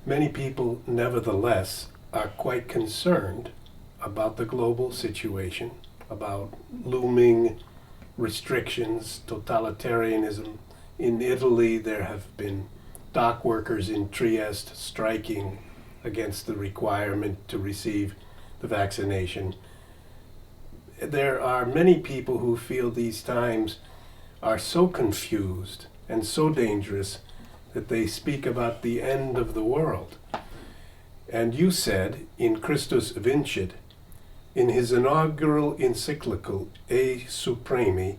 Many people, nevertheless, are quite concerned about the global situation, about looming restrictions, totalitarianism. In Italy, there have been dock workers in Trieste striking against the requirement to receive the vaccination. There are many people who feel these times are so confused and so dangerous that they speak about the end of the world. And you said in Christus Vincit, in his inaugural encyclical, E Supremi,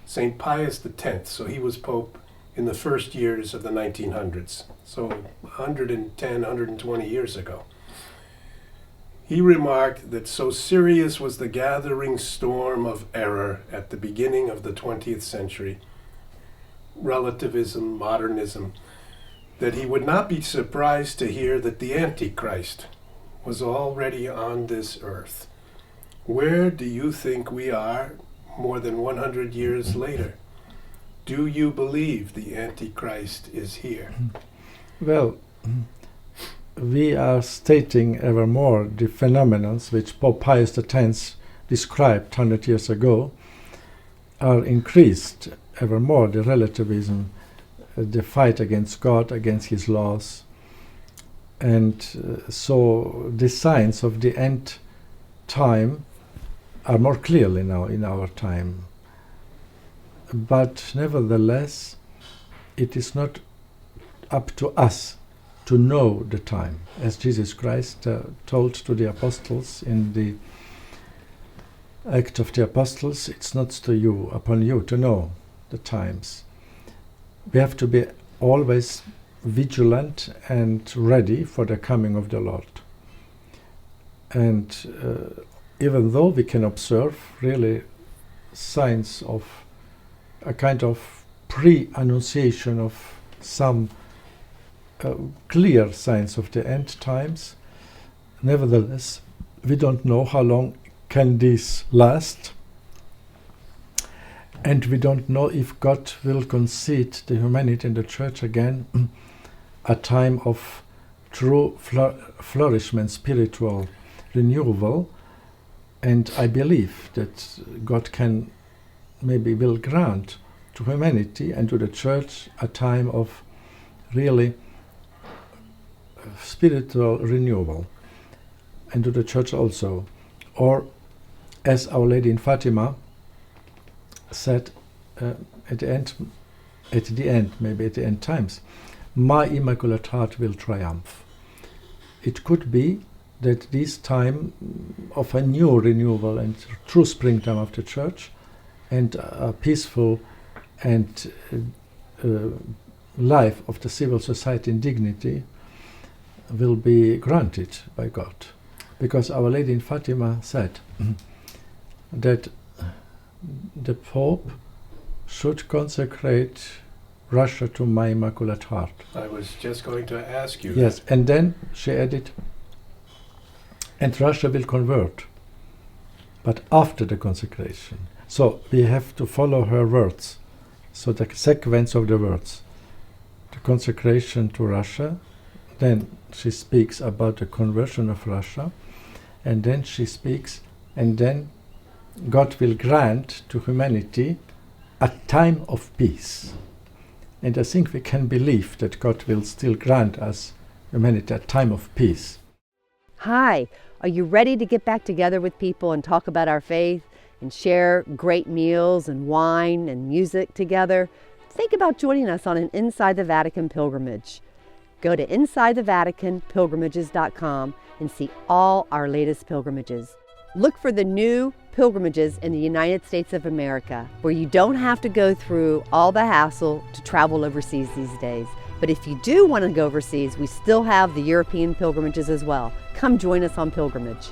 St. Pius X, so he was Pope in the first years of the 1900s, so 110, 120 years ago. He remarked that so serious was the gathering storm of error at the beginning of the 20th century, relativism, modernism, that he would not be surprised to hear that the Antichrist was already on this earth. Where do you think we are more than 100 years later? Do you believe the Antichrist is here? Well, we are stating evermore the phenomena which Pope Pius X described 100 years ago are increased evermore, the relativism, the fight against God, against his laws. And so the signs of the end time are more clearly now in our time. But nevertheless, it is not up to us to know the time. As Jesus Christ told to the apostles in the Act of the Apostles, it's not to you, upon you to know the times. We have to be always vigilant and ready for the coming of the Lord. And even though we can observe really signs of a kind of pre-annunciation of some clear signs of the end times, nevertheless, we don't know how long can this last, and we don't know if God will concede the humanity and the church again a time of true flourishment, spiritual renewal. And I believe that God can, maybe will grant to humanity and to the church a time of really spiritual renewal, and to the church also. Or as Our Lady in Fatima said at the end, maybe at the end times, my Immaculate Heart will triumph. It could be that this time of a new renewal and true springtime of the church and a peaceful and life of the civil society in dignity will be granted by God. Because Our Lady in Fatima said that the Pope should consecrate Russia to my Immaculate Heart. I was just going to ask you. Yes, and then she added, and Russia will convert, but after the consecration. So we have to follow her words. So the sequence of the words, the consecration to Russia, then she speaks about the conversion of Russia, and then she speaks, and then God will grant to humanity a time of peace. And I think we can believe that God will still grant us, humanity, a time of peace. Hi, are you ready to get back together with people and talk about our faith and share great meals and wine and music together? Think about joining us on an Inside the Vatican pilgrimage. Go to InsideTheVaticanPilgrimages.com and see all our latest pilgrimages. Look for the new pilgrimages in the United States of America, where you don't have to go through all the hassle to travel overseas these days. But if you do want to go overseas, we still have the European pilgrimages as well. Come join us on pilgrimage.